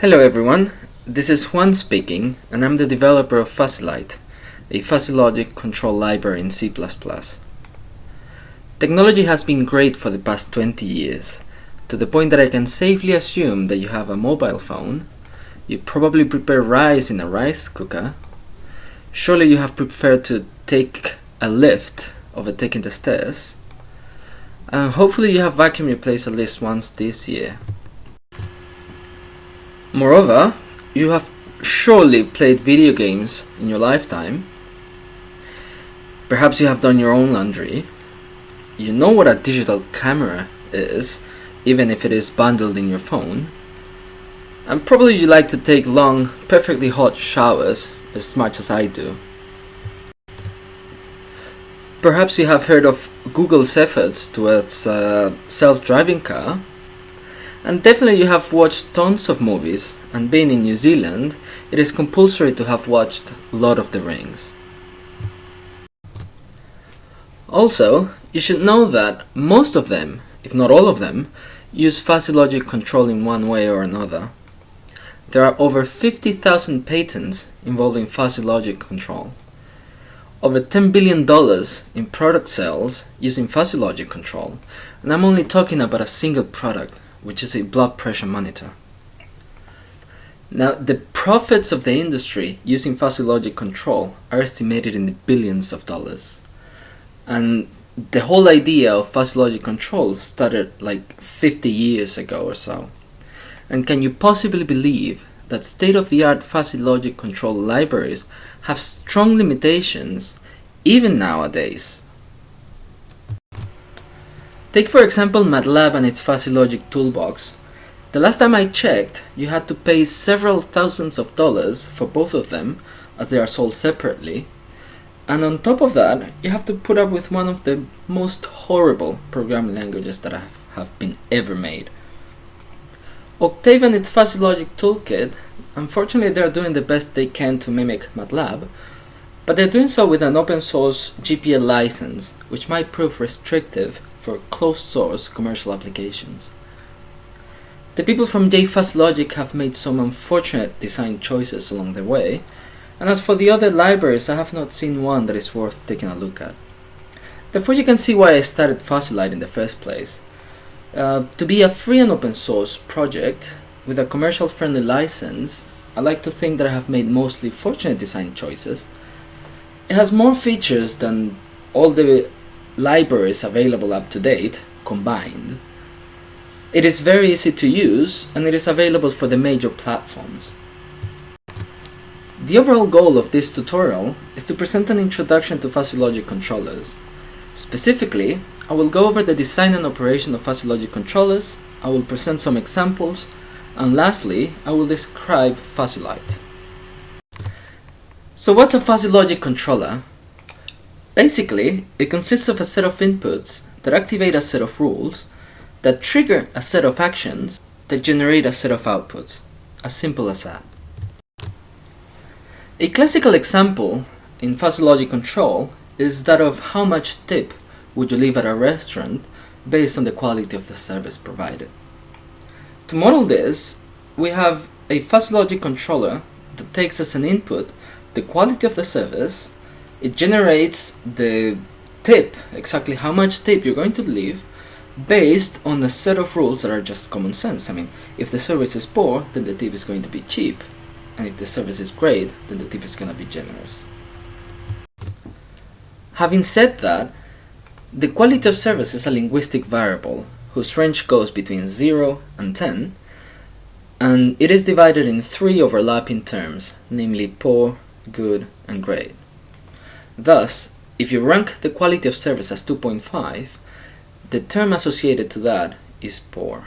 Hello everyone, this is Juan speaking, and I'm the developer of FuzzyLite, a fuzzy logic control library in C++. Technology has been great for the past 20 years, to the point that I can safely assume that you have a mobile phone, you probably prepare rice in a rice cooker, surely you have prepared to take a lift over taking the stairs, and hopefully you have vacuumed your place at least once this year. Moreover, you have surely played video games in your lifetime. Perhaps you have done your own laundry. You know what a digital camera is, even if it is bundled in your phone. And probably you like to take long, perfectly hot showers as much as I do. Perhaps you have heard of Google's efforts towards a self-driving car. And definitely you have watched tons of movies, and being in New Zealand, it is compulsory to have watched Lord of the Rings. Also, you should know that most of them, if not all of them, use fuzzy logic control in one way or another. There are over 50,000 patents involving fuzzy logic control. Over $10 billion in product sales using fuzzy logic control, and I'm only talking about a single product, which is a blood pressure monitor. Now, the profits of the industry using fuzzy logic control are estimated in the billions of dollars. And the whole idea of fuzzy logic control started like 50 years ago or so. And can you possibly believe that state-of-the-art fuzzy logic control libraries have strong limitations even nowadays? Take for example MATLAB and its fuzzy logic toolbox. The last time I checked, you had to pay several thousands of dollars for both of them, as they are sold separately, and on top of that, you have to put up with one of the most horrible programming languages that have been ever made. Octave and its fuzzy logic toolkit, unfortunately they are doing the best they can to mimic MATLAB, but they're doing so with an open source GPL license, which might prove restrictive for closed source commercial applications. The people from JFuzzyLogic have made some unfortunate design choices along the way, and as for the other libraries, I have not seen one that is worth taking a look at. Therefore you can see why I started FuzzyLite in the first place. To be a free and open source project with a commercial friendly license, I like to think that I have made mostly fortunate design choices. It has more features than all the libraries available up to date combined. It is very easy to use, and it is available for the major platforms. The overall goal of this tutorial is to present an introduction to fuzzy logic controllers. Specifically, I will go over the design and operation of fuzzy logic controllers, I will present some examples, and lastly, I will describe FuzzyLite. So what's a fuzzy logic controller? Basically, it consists of a set of inputs that activate a set of rules, that trigger a set of actions, that generate a set of outputs. As simple as that. A classical example in fuzzy logic control is that of how much tip would you leave at a restaurant based on the quality of the service provided. To model this, we have a fuzzy logic controller that takes as an input the quality of the service. It generates the tip, exactly how much tip you're going to leave, based on a set of rules that are just common sense. I mean, if the service is poor, then the tip is going to be cheap, and if the service is great, then the tip is going to be generous. Having said that, the quality of service is a linguistic variable whose range goes between 0 and 10, and it is divided in 3 overlapping terms, namely poor, good, and great. Thus, if you rank the quality of service as 2.5, the term associated to that is poor.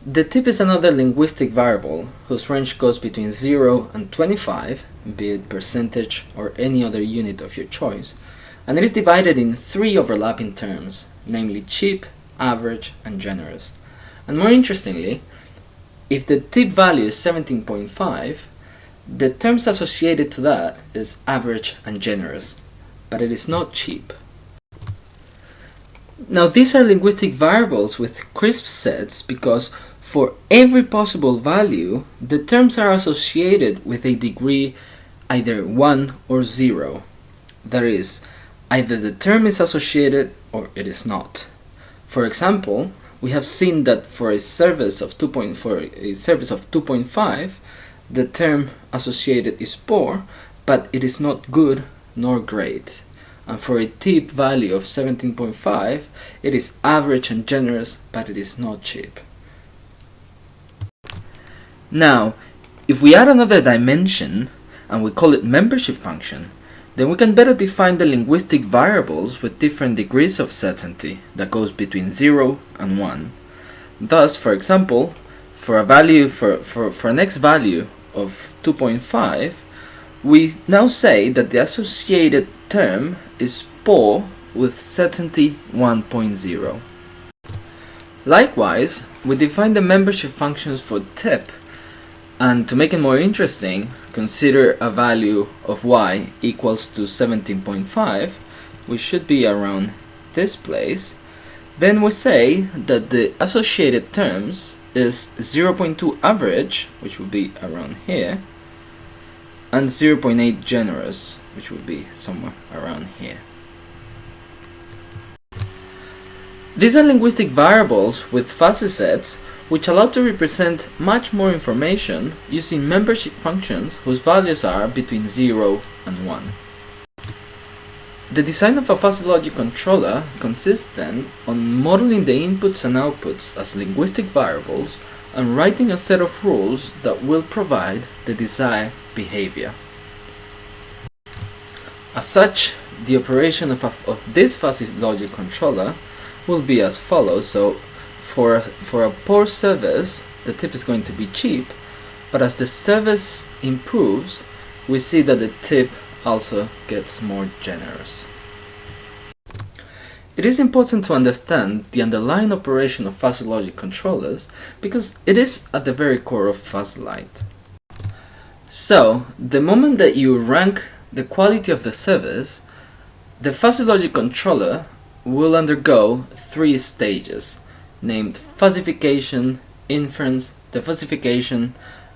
The tip is another linguistic variable whose range goes between 0 and 25, be it percentage or any other unit of your choice, and it is divided in 3 overlapping terms, namely cheap, average, and generous. And more interestingly, if the tip value is 17.5, the terms associated to that is average and generous, but it is not cheap. Now these are linguistic variables with crisp sets because for every possible value, the terms are associated with a degree either 1 or 0. That is, either the term is associated or it is not. For example, we have seen that for a service of 2.5, the term associated is poor, but it is not good nor great. And for a tip value of 17.5, it is average and generous, but it is not cheap. Now, if we add another dimension, and we call it membership function, then we can better define the linguistic variables with different degrees of certainty that goes between 0 and 1. Thus, for example, for a value for an x value of 2.5, we now say that the associated term is poor with certainty 1.0. Likewise, we define the membership functions for tip, and to make it more interesting, consider a value of y equals to 17.5, which should be around this place. Then we say that the associated terms is 0.2 average, which would be around here, and 0.8 generous, which would be somewhere around here. These are linguistic variables with fuzzy sets which allow to represent much more information using membership functions whose values are between 0 and 1. The design of a fuzzy logic controller consists then on modeling the inputs and outputs as linguistic variables and writing a set of rules that will provide the desired behavior. As such, the operation of this fuzzy logic controller will be as follows. So for a poor service, the tip is going to be cheap, but as the service improves, we see that the tip also gets more generous. It is important to understand the underlying operation of fuzzy logic controllers because it is at the very core of Fuzzlight. So, the moment that you rank the quality of the service, the fuzzy logic controller will undergo 3 stages, named fuzzification, inference, defuzzification,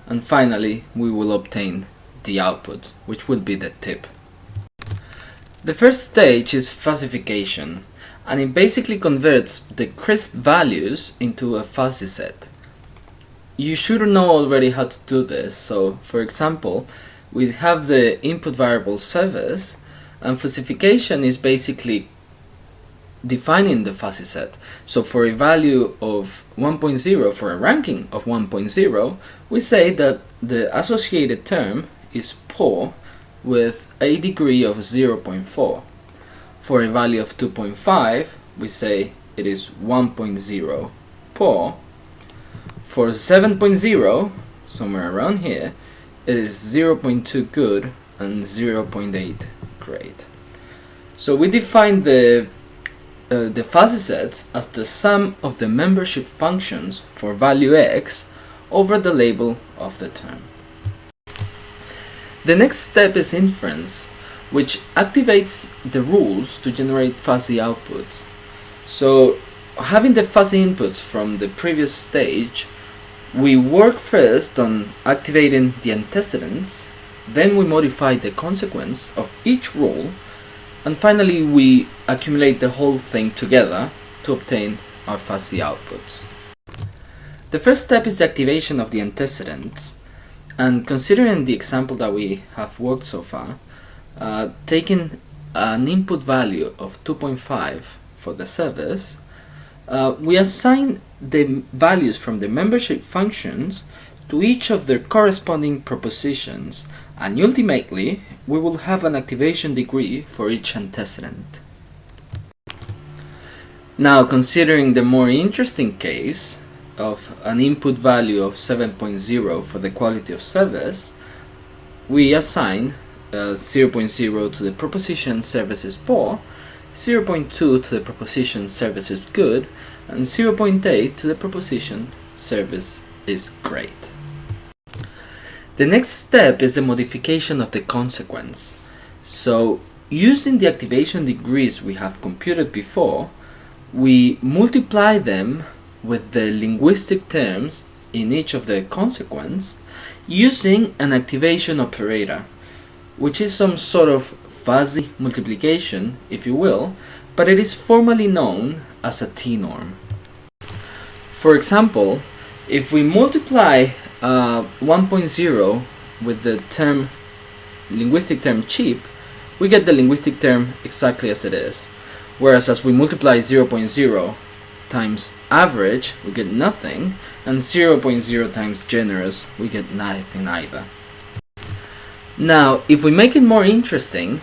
and finally we will obtain the output, which will be the tip. The first stage is fuzzification, and it basically converts the crisp values into a fuzzy set. You should know already how to do this. So, for example, we have the input variable service, and fuzzification is basically defining the fuzzy set. So for a value of 1.0, for a ranking of 1.0, we say that the associated term is poor with a degree of 0.4. For a value of 2.5, we say it is 1.0 poor. For 7.0, somewhere around here, it is 0.2 good and 0.8 great. So we define the fuzzy sets as the sum of the membership functions for value x over the label of the term. The next step is inference, which activates the rules to generate fuzzy outputs. So, having the fuzzy inputs from the previous stage, we work first on activating the antecedents, then we modify the consequence of each rule, and finally we accumulate the whole thing together to obtain our fuzzy outputs. The first step is the activation of the antecedents, and considering the example that we have worked so far, taking an input value of 2.5 for the service, we assign the values from the membership functions to each of their corresponding propositions, and ultimately we will have an activation degree for each antecedent. Now, considering the more interesting case of an input value of 7.0 for the quality of service, we assign 0.0 to the proposition service is poor, 0.2 to the proposition service is good, and 0.8 to the proposition service is great. The next step is the modification of the consequence. So, using the activation degrees we have computed before, we multiply them with the linguistic terms in each of the consequence using an activation operator, which is some sort of fuzzy multiplication, if you will, but it is formally known as a t-norm. For example, if we multiply 1.0 with the linguistic term cheap, we get the linguistic term exactly as it is. Whereas as we multiply 0.0 times average, we get nothing, and 0.0 times generous, we get nothing either. Now, if we make it more interesting,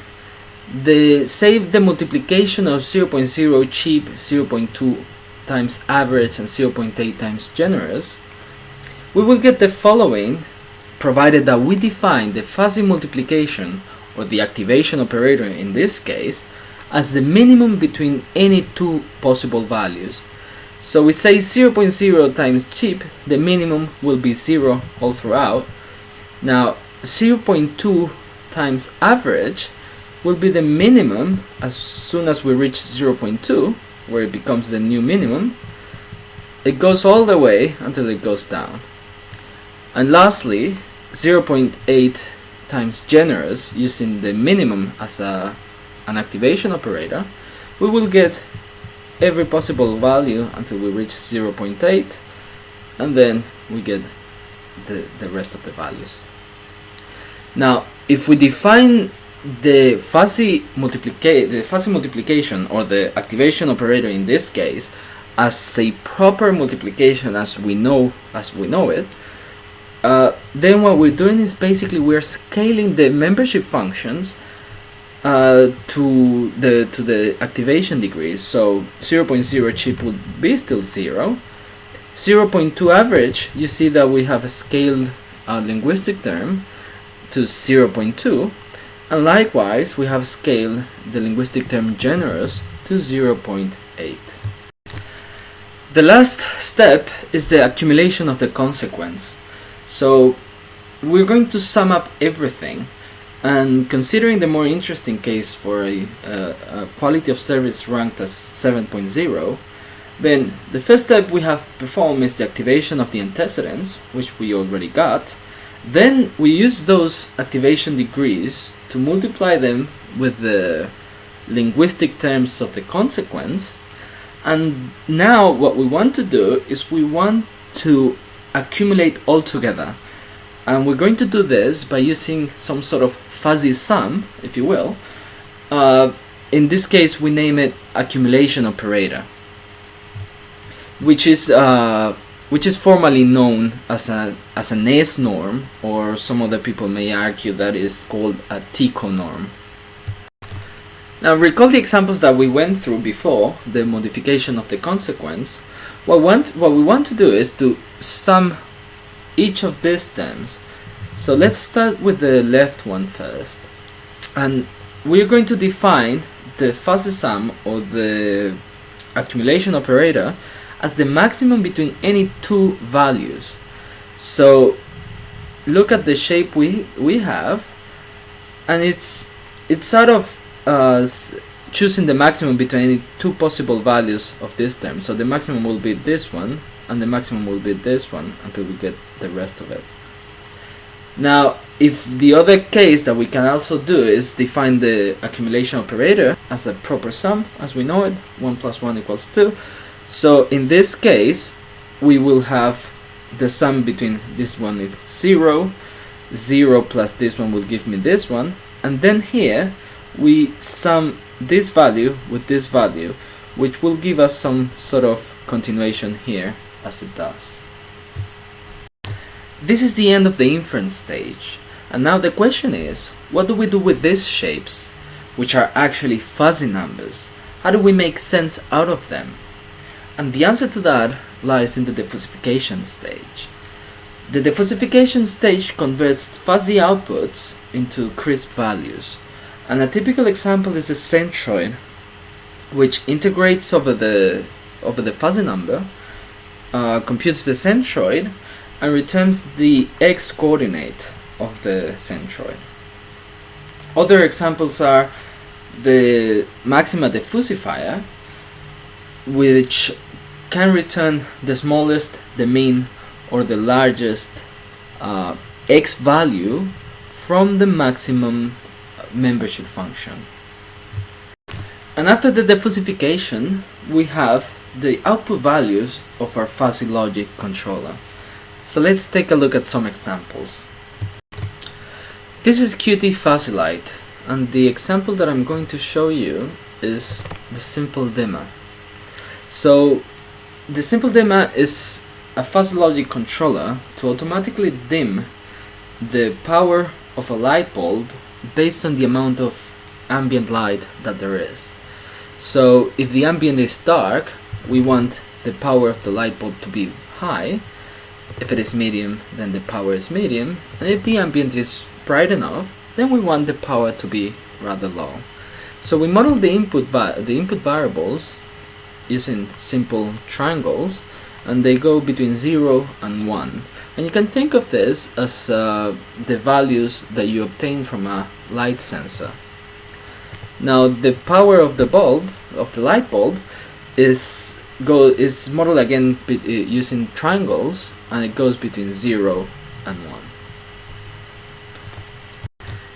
say the multiplication of 0.0 cheap, 0.2 times average, and 0.8 times generous, we will get the following, provided that we define the fuzzy multiplication, or the activation operator in this case, as the minimum between any two possible values. So we say 0.0 times cheap, the minimum will be 0 all throughout. Now 0.2 times average will be the minimum as soon as we reach 0.2, where it becomes the new minimum. It goes all the way until it goes down. And lastly, 0.8 times generous, using the minimum as an activation operator, we will get every possible value until we reach 0.8, and then we get the rest of the values. Now, if we define the fuzzy multiplication, or the activation operator in this case, as a proper multiplication as we know it, then what we're doing is basically we're scaling the membership functions to the activation degrees. So 0.0 cheap would be still 0. 0.2 average, you see that we have scaled a linguistic term to 0.2, and likewise we have scaled the linguistic term generous to 0.8. The last step is the accumulation of the consequence. So we're going to sum up everything, and considering the more interesting case for a quality of service ranked as 7.0, then the first step we have performed is the activation of the antecedents, which we already got. Then we use those activation degrees to multiply them with the linguistic terms of the consequence. And now what we want to do is we want to accumulate all together. And we're going to do this by using some sort of fuzzy sum, if you will. In this case, we name it accumulation operator, which is formally known as an S norm, or some other people may argue that is called a TICO norm. Now recall the examples that we went through before, the modification of the consequence. What we want to do is to sum each of these terms. So let's start with the left one first, and we're going to define the fuzzy sum, or the accumulation operator, as the maximum between any two values. So look at the shape we have, and it's sort of choosing the maximum between any two possible values of this term. So the maximum will be this one, and the maximum will be this one, until we get the rest of it. Now, if the other case that we can also do is define the accumulation operator as a proper sum, as we know it, 1 plus 1 equals 2. So in this case, we will have the sum between this one is 0, 0 plus this one will give me this one, and then here we sum this value with this value, which will give us some sort of continuation here, as it does. This is the end of the inference stage, and now the question is, what do we do with these shapes, which are actually fuzzy numbers? How do we make sense out of them? And the answer to that lies in the diffusification stage. The diffusification stage converts fuzzy outputs into crisp values, and a typical example is a centroid, which integrates over the fuzzy number, computes the centroid, and returns the x coordinate of the centroid. Other examples are the maxima diffusifier, which can return the smallest, the mean, or the largest x value from the maximum membership function. And after the diffusification, we have the output values of our fuzzy logic controller. So let's take a look at some examples. This is Qt Fuzzy Light, and the example that I'm going to show you is the Simple Dimmer. So the Simple Dimmer is a fuzzy logic controller to automatically dim the power of a light bulb based on the amount of ambient light that there is. So if the ambient is dark, we want the power of the light bulb to be high. If it is medium, then the power is medium, and if the ambient is bright enough, then we want the power to be rather low. So we model the input variables using simple triangles, and they go between 0 and 1. And you can think of this as the values that you obtain from a light sensor. Now the power of the bulb, of the light bulb, is modeled again using triangles, and it goes between 0 and 1.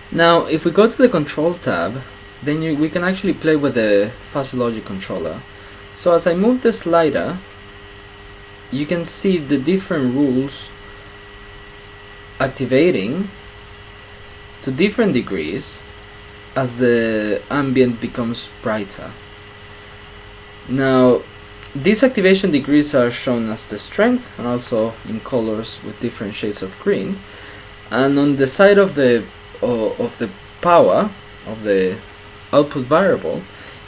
Now if we go to the control tab, then we can actually play with the fuzzy logic controller. So as I move the slider, you can see the different rules activating to different degrees as the ambient becomes brighter. Now these activation degrees are shown as the strength and also in colors with different shades of green, and on the side of the power of the output variable,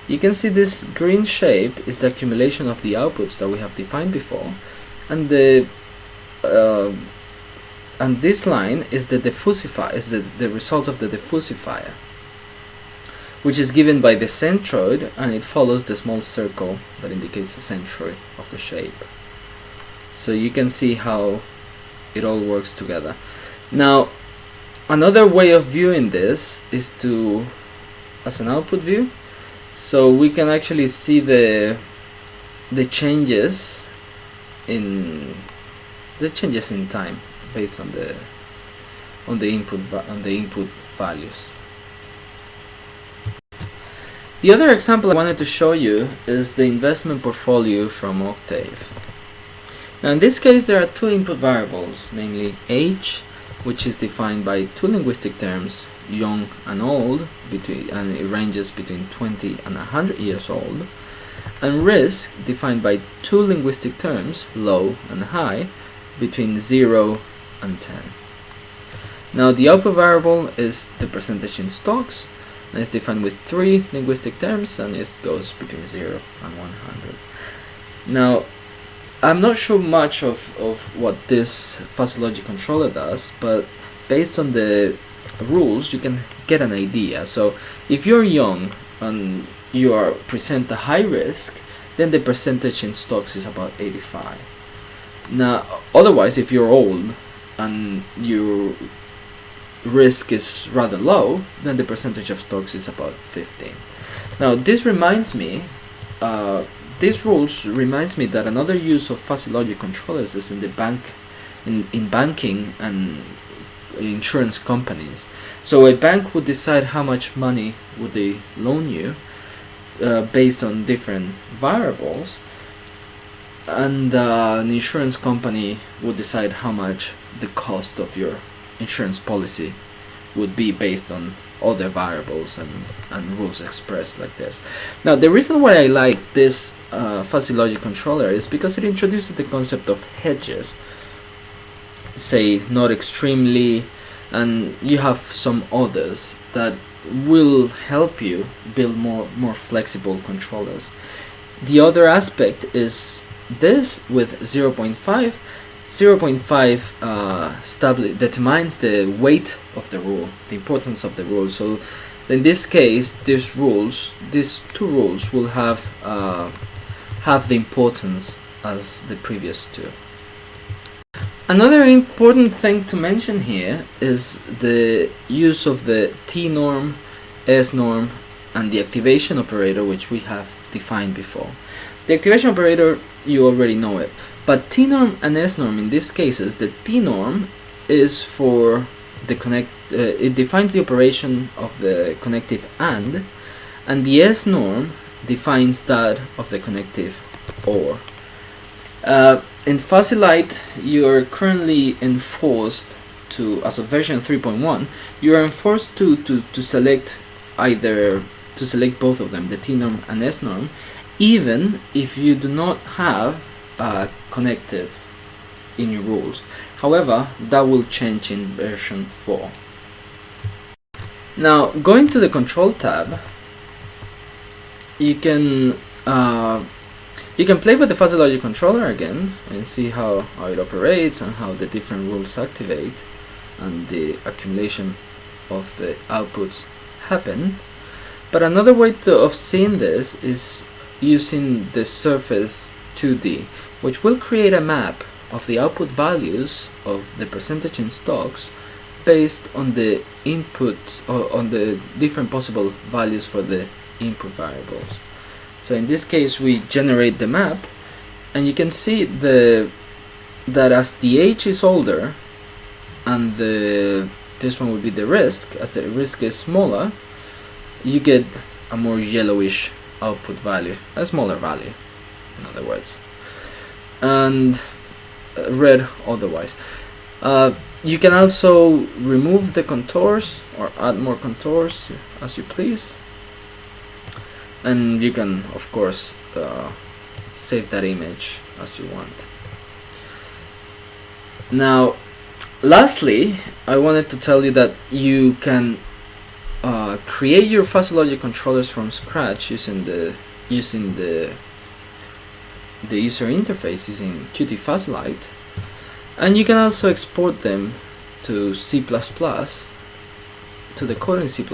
you can see this green shape is the accumulation of the outputs that we have defined before, and and this line is the diffusifier, is the result of the diffusifier, which is given by the centroid, and it follows the small circle that indicates the centroid of the shape. So you can see how it all works together. Now another way of viewing this is as an output view. So we can actually see the changes in time based on the input values. The other example I wanted to show you is the investment portfolio from Octave. Now in this case there are two input variables, namely age, which is defined by two linguistic terms, young and old, and it ranges between 20 and 100 years old, and risk, defined by two linguistic terms, low and high, between 0 and 10. Now the output variable is the percentage in stocks, and it's defined with three linguistic terms, and it goes between 0 and 100. Now I'm not sure much of what this fuzzy logic controller does, but based on the rules you can get an idea. So if you're young and you present a high risk, then the percentage in stocks is about 85. Now otherwise, if you're old and your risk is rather low, then the percentage of stocks is about 15. Now this reminds me, these rules reminds me that another use of fuzzy logic controllers is in banking and insurance companies. So a bank would decide how much money would they loan you based on different variables, and an insurance company would decide how much the cost of your insurance policy would be based on other variables and rules expressed like this. Now the reason why I like this fuzzy logic controller is because it introduces the concept of hedges, say not extremely, and you have some others that will help you build more flexible controllers. The other aspect is this with 0.5 determines the weight of the rule, the importance of the rule. So in this case, these two rules will have the importance as the previous two. Another important thing to mention here is the use of the T norm, S norm, and the activation operator, which we have defined before. The activation operator, you already know it. But tnorm and snorm in these cases, the tnorm is for the it defines the operation of the connective and the snorm defines that of the connective or. In Fuzzy Light, you are currently enforced to, as of version 3.1, you are enforced to select both of them, the tnorm and snorm, even if you do not have a connective in your rules. However, that will change in version 4. Now, going to the control tab, you can play with the Fuzzy Logic controller again and see how it operates and how the different rules activate and the accumulation of the outputs happen. But another way of seeing this is using the Surface 2D, which will create a map of the output values of the percentage in stocks based on the inputs or on the different possible values for the input variables. So in this case we generate the map, and you can see that as the age is older and this one would be the risk, as the risk is smaller, you get a more yellowish output value, a smaller value in other words, and red otherwise. You can also remove the contours or add more contours as you please, and you can of course save that image as you want. Now lastly, I wanted to tell you that you can create your Fuzzy Logic controllers from scratch using the user interface using Qt Fuzzy Light, and you can also export them to C++, to the code in C++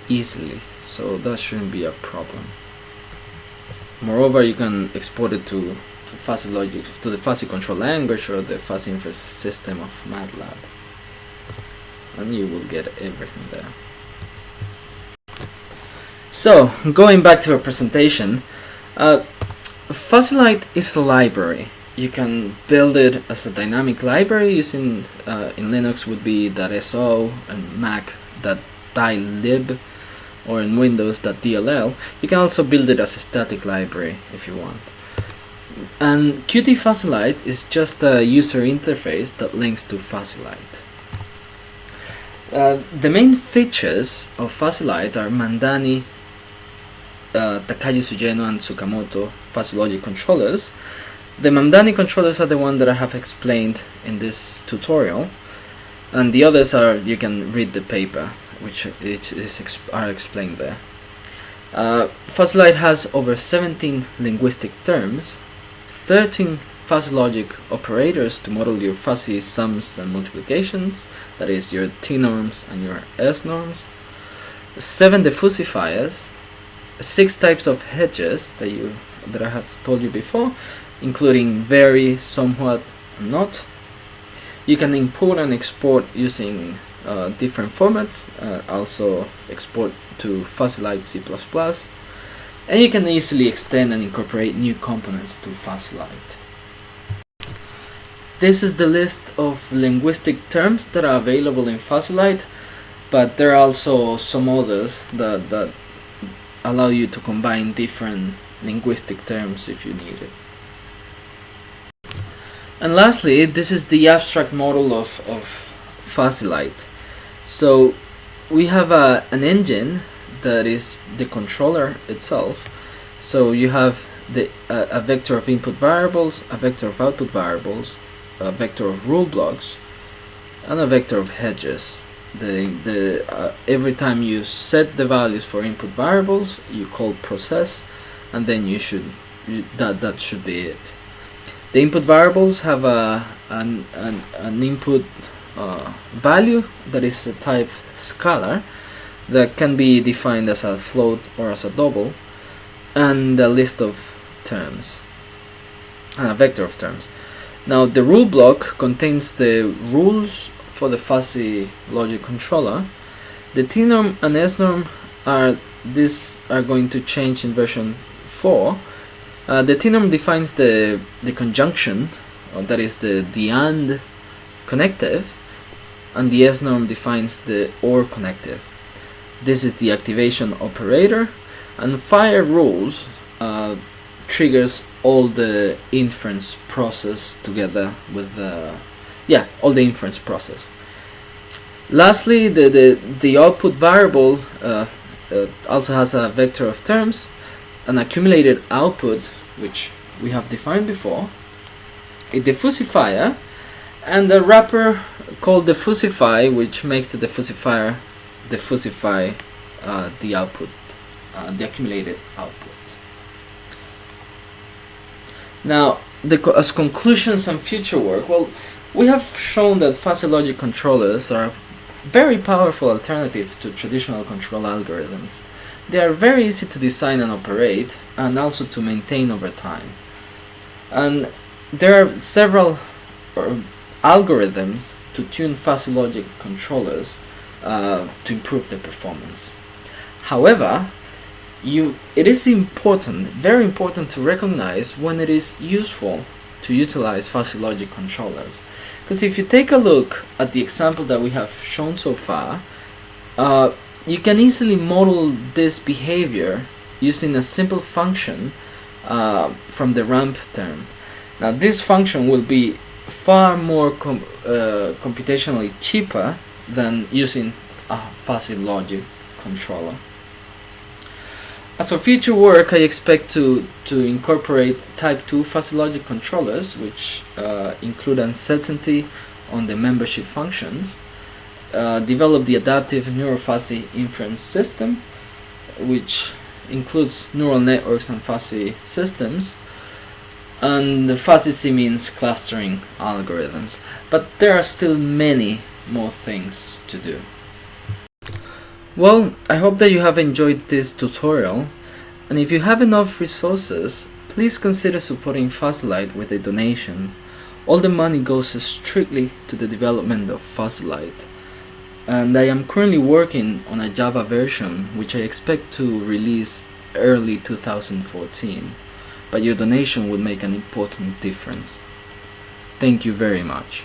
easily, so that shouldn't be a problem. Moreover, you can export it to Fuzzy Logic, to the Fuzzy Control Language or the Fuzzy Inference System of MATLAB, and you will get everything there. So, going back to our presentation, Fuzzy Light is a library. You can build it as a dynamic library using, in Linux would be .so and Mac .dylib, or in Windows .dll. You can also build it as a static library if you want. And Qt Fuzzy Light is just a user interface that links to Fuzzy Light. The main features of Fuzzy Light are Mandani, Takagi Sugeno and Tsukamoto Fuzzy Logic controllers. The Mamdani controllers are the one that I have explained in this tutorial, and the others are, you can read the paper, which are explained there. Fuzzy Light has over 17 linguistic terms, 13 Fuzzy Logic operators to model your fuzzy sums and multiplications, that is your tnorms and your snorms, 7 diffusifiers, 6 types of hedges that I have told you before, including very, somewhat, and not. You can import and export using different formats, also export to Fuzzy Light C++, and you can easily extend and incorporate new components to Fuzzy Light. This is the list of linguistic terms that are available in Fuzzy Light, but there are also some others that allow you to combine different linguistic terms if you need it. And lastly, this is the abstract model of Fuzzy Light. So we have an engine that is the controller itself. So you have a vector of input variables, a vector of output variables, a vector of rule blocks, and a vector of hedges. Every time you set the values for input variables, you call process, and then that should be it. The input variables have an input value that is a type scalar that can be defined as a float or as a double, and a list of terms, and a vector of terms. Now the rule block contains the rules for the Fuzzy Logic controller. The tnorm and snorm are going to change in version 4, the T norm defines the conjunction, or that is the AND connective, and the S norm defines the OR connective. This is the activation operator, and fire rules triggers all the inference process together with all the inference process. Lastly, the output variable also has a vector of terms, an accumulated output, which we have defined before, a diffusifier, and a wrapper called diffusify, which makes the diffusifier diffusify the output, the accumulated output. Now, as conclusions and future work, well, we have shown that fuzzy logic controllers are a very powerful alternative to traditional control algorithms. They are very easy to design and operate, and also to maintain over time. And there are several algorithms to tune fuzzy logic controllers to improve their performance. However, it is important, very important, to recognize when it is useful to utilize fuzzy logic controllers. Because if you take a look at the example that we have shown so far, you can easily model this behavior using a simple function from the ramp term. Now, this function will be far more computationally cheaper than using a fuzzy logic controller. As for future work, I expect to incorporate type 2 fuzzy logic controllers, which include uncertainty on the membership functions, develop the adaptive neurofuzzy inference system, which includes neural networks and fuzzy systems, and the fuzzy C-means clustering algorithms. But there are still many more things to do. Well, I hope that you have enjoyed this tutorial, and if you have enough resources, please consider supporting Fuzzylite with a donation. All the money goes strictly to the development of Fuzzylite, and I am currently working on a Java version which I expect to release early 2014, but your donation would make an important difference. Thank you very much.